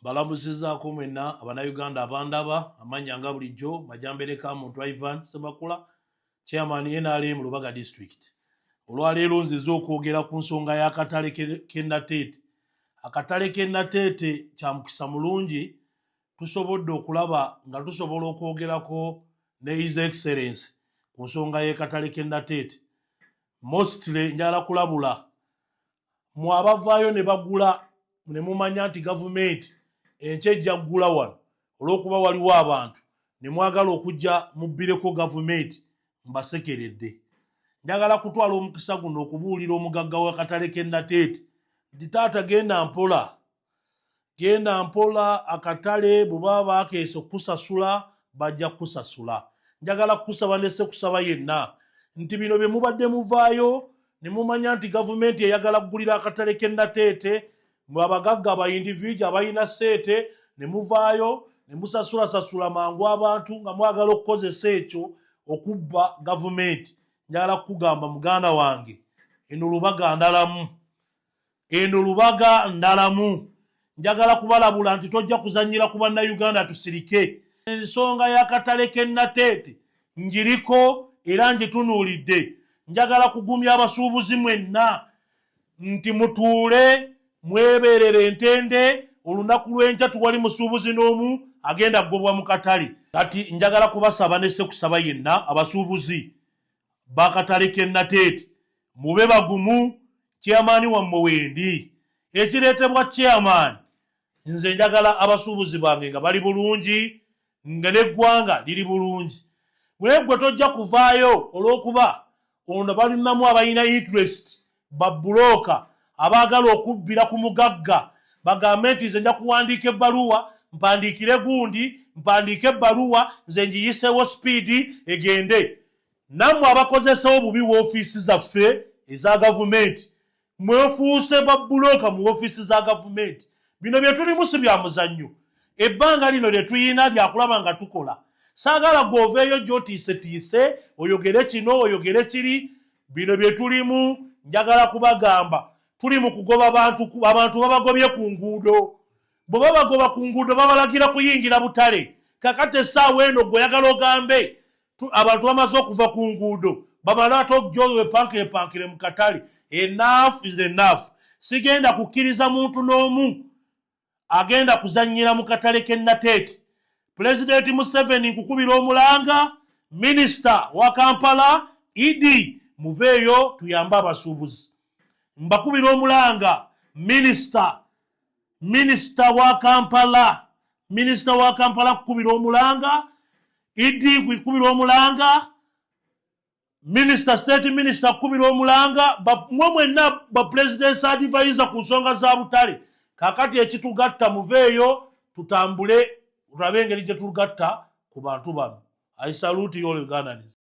Balamuzizaako mwenna Abannayuganda abandaba amanya nga bulijjo Majambere Muntu Ivan Semakula chairman NRM Lubaga district. Olwaleero nziza okwogera ku nsonga y'akatale k'e Nateete. Akatale k'e Nateete kya mukisa mulungi tusobodde okulaba nga tusobola okwogerako ne His Excellency ku nsonga y'akatale k'e Nateete. Mostly njala kulabula mu abavaayo ne bagula ne mumanya nti government enkyejja ggula wano olw'okuba waliwo abantu ne mwagala okujja mubbireko government mbasekeredde. Njagala kutwala omukisa guno okubuulira omugagga w'akatale k'e Nateete nti taata genda mpola akatale bwe baba baakeesa okusasula bajja kusasula. Njagala kusaba ne Ssekusaba yenna nti bino bye mubadde muvaayo ne mumanya nti government eyagala kugulira akatale k'e Nateete mu abagagga aba individual abalina ssente ne muvaayo ne musasula mangu abantu nga mwagala okukozesa ekyo okubba government. Njagala kugamba muganda wange eno Lubaga ndalamu. Njagala kubalabula nti tojja kuzanyira ku bannayuganda tusirike. Ensonga y'akatale k'e Nateete njiriko era njitunuulidde. Njagala kugumya abasuubuzi mwenna nti mutuule mwebeerere entende olunaku lw'enkya tuwali musuubuzi n'omu agenda ggobwa mu katale. Kati njagala kubasaba ne Ssekusaba yenna abasuubuzi b'akatale k'e Nateete mube bagumu. Chairman wammwe wendi ekireetebwa chairman nze njagala abasuubuzi bange nga bali bulungi nga n'eggwanga liri bulungi. Bwe tojja kuvaayo olw'okuba ono balinamu abalina interest babulooka abaagala okubbira ku mugagga bagambe nti nze nja kuwandiika ebbaluwa mpandiikire gundi mpandiike ebbaluwa nze ngiyiseewo sipiidi egende. Nammwe abakozesewo obubi woofiisi zaffe eza gavumenti mwefuuse babulooka mu woofiisi za gavumenti. Bino bye tulimu si bya muzannyo. Ebbanga lino lye tuyina lyakulaba nga tukola. Saagala gwoveeyo gy'otiisetiise oyogere kino oyogere kiri. Bino bye tulimu njagala kubagamba tuli mu kugoba abantu babagobye ku nguudo. Bwe babagoba ku nguudo babalagira kuyingira butale. Kakati essaawa eno gw'oyagala ogambe abantu bamaze okuva ku nguudo bamala ate okujja pankire mu katale. Enough is enough. Sigenda kukkiriza muntu n'omu agenda kuzannyira mu katale k'e Nateete. President Museveni nkukubira omulanga, Minisita wa Kampala Idi muveeyo tuyambe abasuubuzi. Mbakubira omulanga Minisita wa Kampala nkukubira omulanga Idi nkukubira omulanga State Minister nkukubira omulanga mwe mwenna ba President's advisor ku nsonga za butale. Kakati ekitugatta muveeyo tutambule tulabe engeri gye tugatta ku bantu bano. I salute you all Ugandans.